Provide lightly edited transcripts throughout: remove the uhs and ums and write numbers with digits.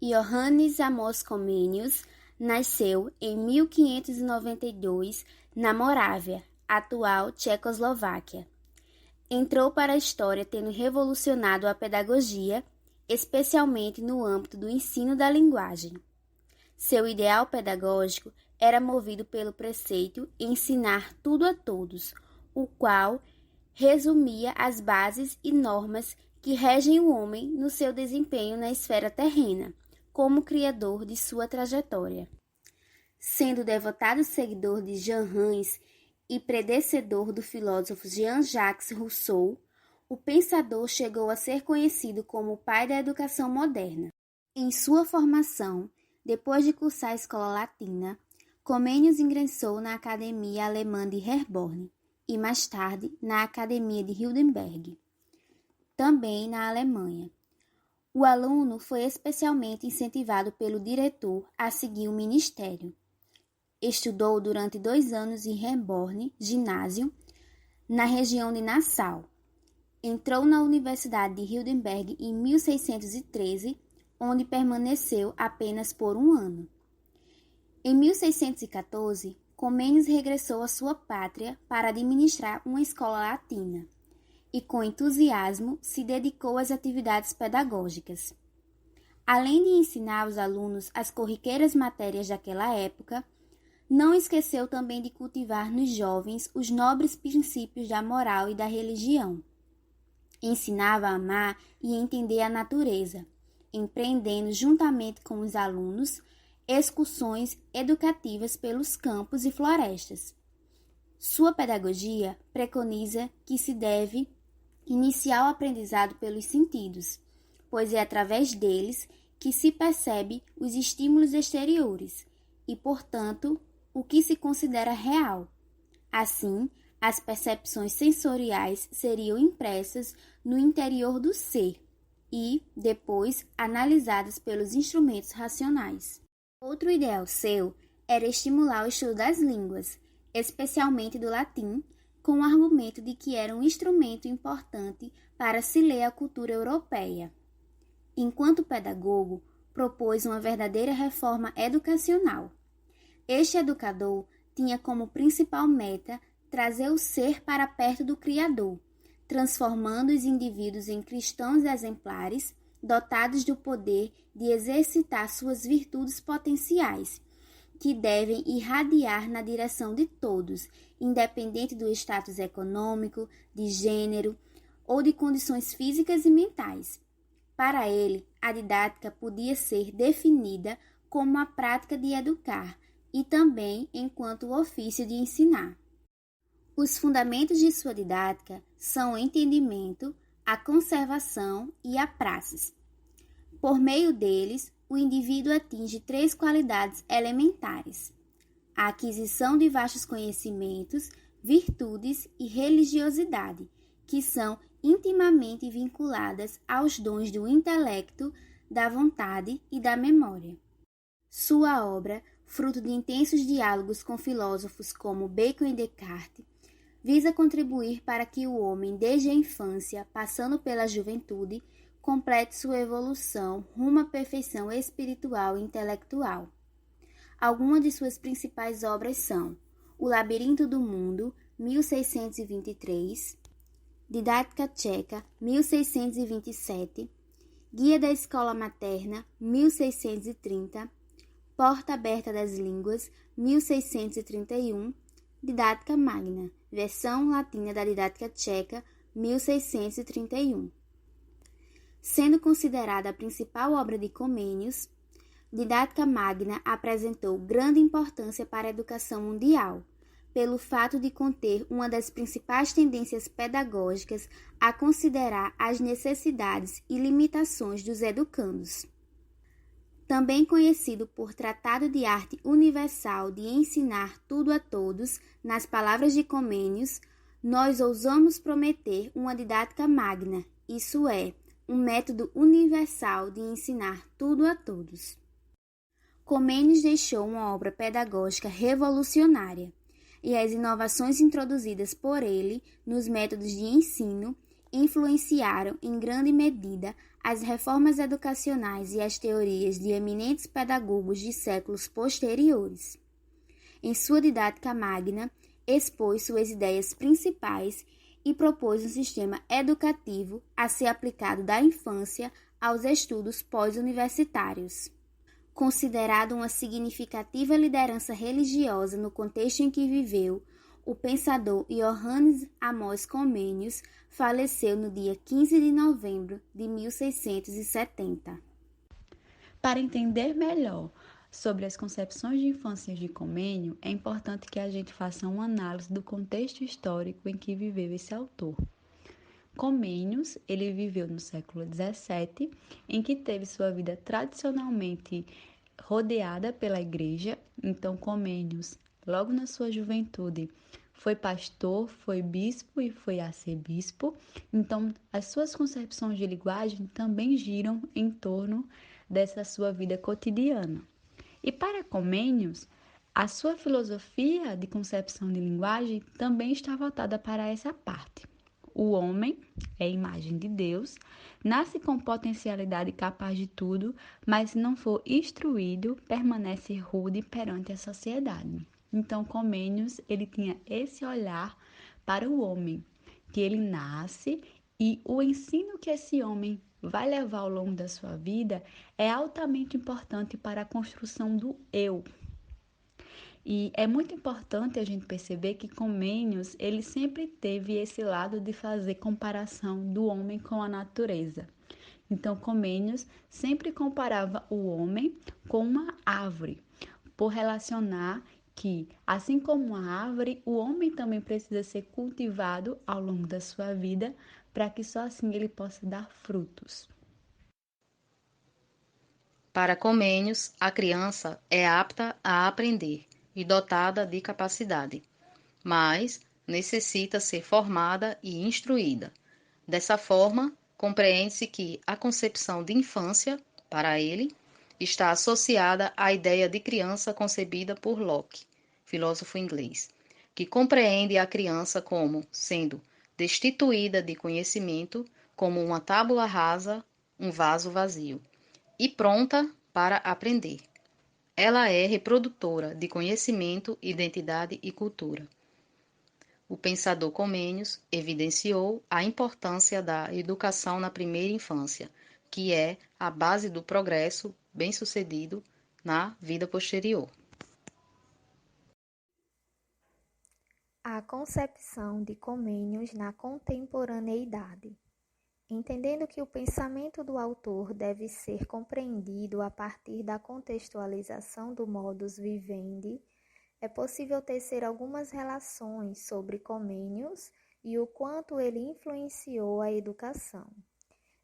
Johannes Amos Comenius nasceu em 1592 na Morávia, atual Tchecoslováquia. Entrou para a história tendo revolucionado a pedagogia, especialmente no âmbito do ensino da linguagem. Seu ideal pedagógico era movido pelo preceito ensinar tudo a todos, o qual resumia as bases e normas que regem o homem no seu desempenho na esfera terrena, como criador de sua trajetória. Sendo devotado seguidor de Jean Rens e predecessor do filósofo Jean-Jacques Rousseau, o pensador chegou a ser conhecido como o pai da educação moderna. Em sua formação, depois de cursar a escola latina, Comenius ingressou na Academia Alemã de Herborn e, mais tarde, na Academia de Heidelberg, também na Alemanha. O aluno foi especialmente incentivado pelo diretor a seguir o ministério. Estudou durante 2 anos em Herborn, ginásio, na região de Nassau. Entrou na Universidade de Heidelberg em 1613, onde permaneceu apenas por 1 ano. Em 1614, Comenius regressou à sua pátria para administrar uma escola latina e, com entusiasmo, se dedicou às atividades pedagógicas. Além de ensinar aos alunos as corriqueiras matérias daquela época, não esqueceu também de cultivar nos jovens os nobres princípios da moral e da religião. Ensinava a amar e entender a natureza, empreendendo juntamente com os alunos excursões educativas pelos campos e florestas. Sua pedagogia preconiza que se deve iniciar o aprendizado pelos sentidos, pois é através deles que se percebe os estímulos exteriores e, portanto, o que se considera real. Assim, as percepções sensoriais seriam impressas no interior do ser e, depois, analisadas pelos instrumentos racionais. Outro ideal seu era estimular o estudo das línguas, especialmente do latim, com o argumento de que era um instrumento importante para se ler a cultura europeia. Enquanto pedagogo, propôs uma verdadeira reforma educacional. Este educador tinha como principal meta trazer o ser para perto do Criador, transformando os indivíduos em cristãos exemplares, dotados do poder de exercitar suas virtudes potenciais, que devem irradiar na direção de todos, independente do status econômico, de gênero ou de condições físicas e mentais. Para ele, a didática podia ser definida como a prática de educar e também enquanto o ofício de ensinar. Os fundamentos de sua didática são o entendimento, a conservação e a praxis. Por meio deles, o indivíduo atinge 3 qualidades elementares: a aquisição de vastos conhecimentos, virtudes e religiosidade, que são intimamente vinculadas aos dons do intelecto, da vontade e da memória. Sua obra, fruto de intensos diálogos com filósofos como Bacon e Descartes, visa contribuir para que o homem, desde a infância, passando pela juventude, complete sua evolução rumo à perfeição espiritual e intelectual. Algumas de suas principais obras são O Labirinto do Mundo, 1623, Didática Tcheca, 1627, Guia da Escola Materna, 1630, Porta Aberta das Línguas, 1631, Didática Magna, versão latina da Didática Tcheca, 1631. Sendo considerada a principal obra de Comenius, Didática Magna apresentou grande importância para a educação mundial, pelo fato de conter uma das principais tendências pedagógicas a considerar as necessidades e limitações dos educandos. Também conhecido por Tratado de Arte Universal de Ensinar Tudo a Todos, nas palavras de Comenius, nós ousamos prometer uma didática magna, isso é, um método universal de ensinar tudo a todos. Comenius deixou uma obra pedagógica revolucionária, e as inovações introduzidas por ele nos métodos de ensino influenciaram em grande medida as reformas educacionais e as teorias de eminentes pedagogos de séculos posteriores. Em sua didática magna, expôs suas ideias principais e propôs um sistema educativo a ser aplicado da infância aos estudos pós-universitários. Considerado uma significativa liderança religiosa no contexto em que viveu, o pensador Johannes Amos Comenius faleceu no dia 15 de novembro de 1670. Para entender melhor sobre as concepções de infância de Comênio, é importante que a gente faça uma análise do contexto histórico em que viveu esse autor. Comênios, ele viveu no século XVII, em que teve sua vida tradicionalmente rodeada pela igreja. Então, Comênios, logo na sua juventude, foi pastor, foi bispo e foi arcebispo. Então, as suas concepções de linguagem também giram em torno dessa sua vida cotidiana. E para Comênios, a sua filosofia de concepção de linguagem também está voltada para essa parte. O homem é a imagem de Deus, nasce com potencialidade capaz de tudo, mas se não for instruído, permanece rude perante a sociedade. Então, Comênios, ele tinha esse olhar para o homem, que ele nasce e o ensino que esse homem vai levar ao longo da sua vida é altamente importante para a construção do eu. E é muito importante a gente perceber que Comênios, ele sempre teve esse lado de fazer comparação do homem com a natureza. Então, Comênios sempre comparava o homem com uma árvore, por relacionar que, assim como a árvore, o homem também precisa ser cultivado ao longo da sua vida, para que só assim ele possa dar frutos. Para Comênios, a criança é apta a aprender e dotada de capacidade, mas necessita ser formada e instruída. Dessa forma, compreende-se que a concepção de infância, para ele, está associada à ideia de criança concebida por Locke, filósofo inglês, que compreende a criança como sendo destituída de conhecimento, como uma tábua rasa, um vaso vazio, e pronta para aprender. Ela é reprodutora de conhecimento, identidade e cultura. O pensador Comênios evidenciou a importância da educação na primeira infância, que é a base do progresso bem-sucedido na vida posterior. A concepção de Comênios na contemporaneidade. Entendendo que o pensamento do autor deve ser compreendido a partir da contextualização do modus vivendi, é possível tecer algumas relações sobre Comênios e o quanto ele influenciou a educação.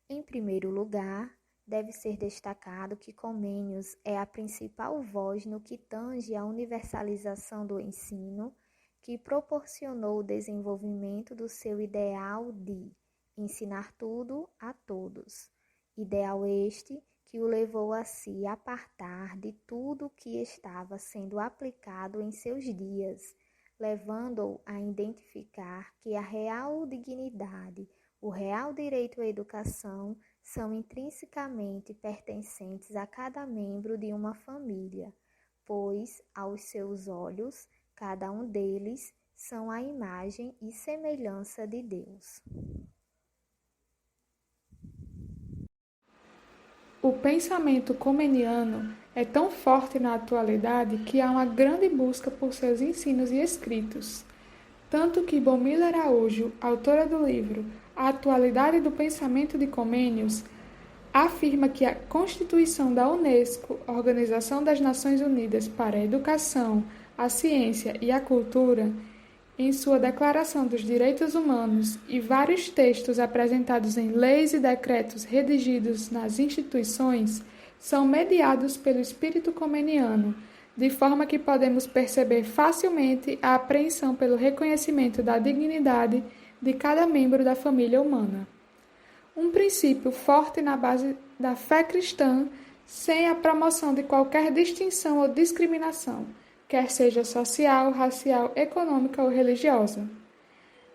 Em primeiro lugar, deve ser destacado que Comênios é a principal voz no que tange à universalização do ensino, que proporcionou o desenvolvimento do seu ideal de ensinar tudo a todos, ideal este que o levou a se apartar de tudo que estava sendo aplicado em seus dias, levando-o a identificar que a real dignidade, o real direito à educação são intrinsecamente pertencentes a cada membro de uma família, pois, aos seus olhos, cada um deles são a imagem e semelhança de Deus. O pensamento comeniano é tão forte na atualidade que há uma grande busca por seus ensinos e escritos. Tanto que Bomila Araújo, autora do livro A Atualidade do Pensamento de Comênios, afirma que a Constituição da Unesco, Organização das Nações Unidas para a Educação, a Ciência e a Cultura, em sua Declaração dos Direitos Humanos e vários textos apresentados em leis e decretos redigidos nas instituições, são mediados pelo espírito comeniano, de forma que podemos perceber facilmente a apreensão pelo reconhecimento da dignidade de cada membro da família humana. Um princípio forte na base da fé cristã, sem a promoção de qualquer distinção ou discriminação, quer seja social, racial, econômica ou religiosa.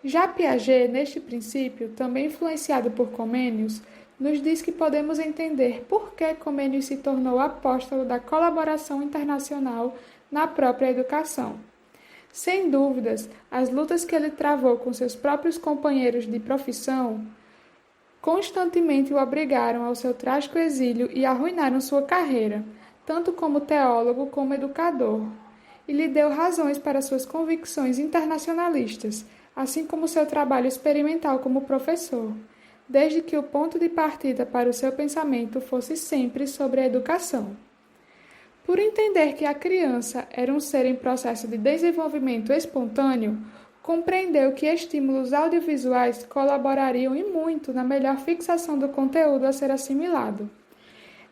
Já Piaget, neste princípio, também influenciado por Comênios, nos diz que podemos entender por que Comênios se tornou apóstolo da colaboração internacional na própria educação. Sem dúvidas, as lutas que ele travou com seus próprios companheiros de profissão constantemente o obrigaram ao seu trágico exílio e arruinaram sua carreira, tanto como teólogo como educador, e lhe deu razões para suas convicções internacionalistas, assim como seu trabalho experimental como professor, desde que o ponto de partida para o seu pensamento fosse sempre sobre a educação. Por entender que a criança era um ser em processo de desenvolvimento espontâneo, compreendeu que estímulos audiovisuais colaborariam e muito na melhor fixação do conteúdo a ser assimilado.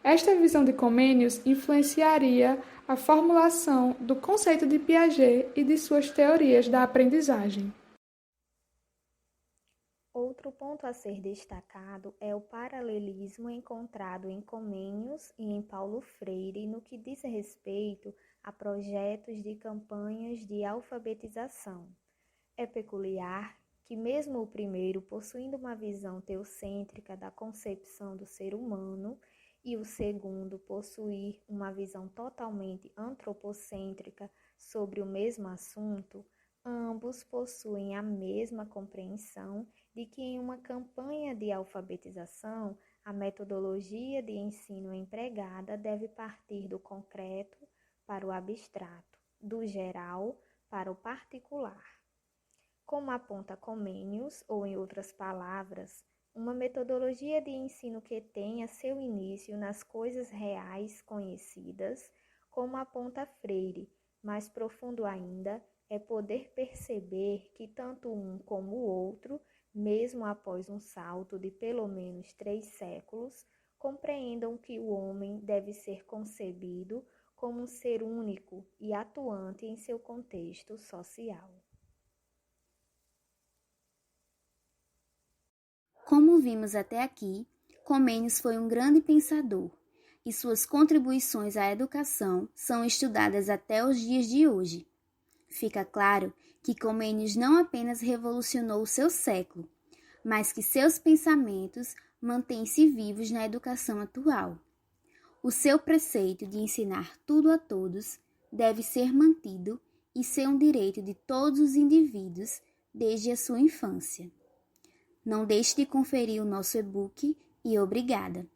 Esta visão de Comênios influenciaria a formulação do conceito de Piaget e de suas teorias da aprendizagem. Outro ponto a ser destacado é o paralelismo encontrado em Comênios e em Paulo Freire no que diz respeito a projetos de campanhas de alfabetização. É peculiar que mesmo o primeiro possuindo uma visão teocêntrica da concepção do ser humano e o segundo possuir uma visão totalmente antropocêntrica sobre o mesmo assunto, ambos possuem a mesma compreensão de que em uma campanha de alfabetização, a metodologia de ensino empregada deve partir do concreto para o abstrato, do geral para o particular. Como aponta Comênios, ou em outras palavras, uma metodologia de ensino que tenha seu início nas coisas reais conhecidas, como aponta Freire, mais profundo ainda, é poder perceber que tanto um como o outro, mesmo após um salto de pelo menos 3 séculos, compreendam que o homem deve ser concebido como um ser único e atuante em seu contexto social. Como vimos até aqui, Comênios foi um grande pensador, e suas contribuições à educação são estudadas até os dias de hoje. Fica claro que Comênios não apenas revolucionou o seu século, mas que seus pensamentos mantêm-se vivos na educação atual. O seu preceito de ensinar tudo a todos deve ser mantido e ser um direito de todos os indivíduos desde a sua infância. Não deixe de conferir o nosso e-book e obrigada!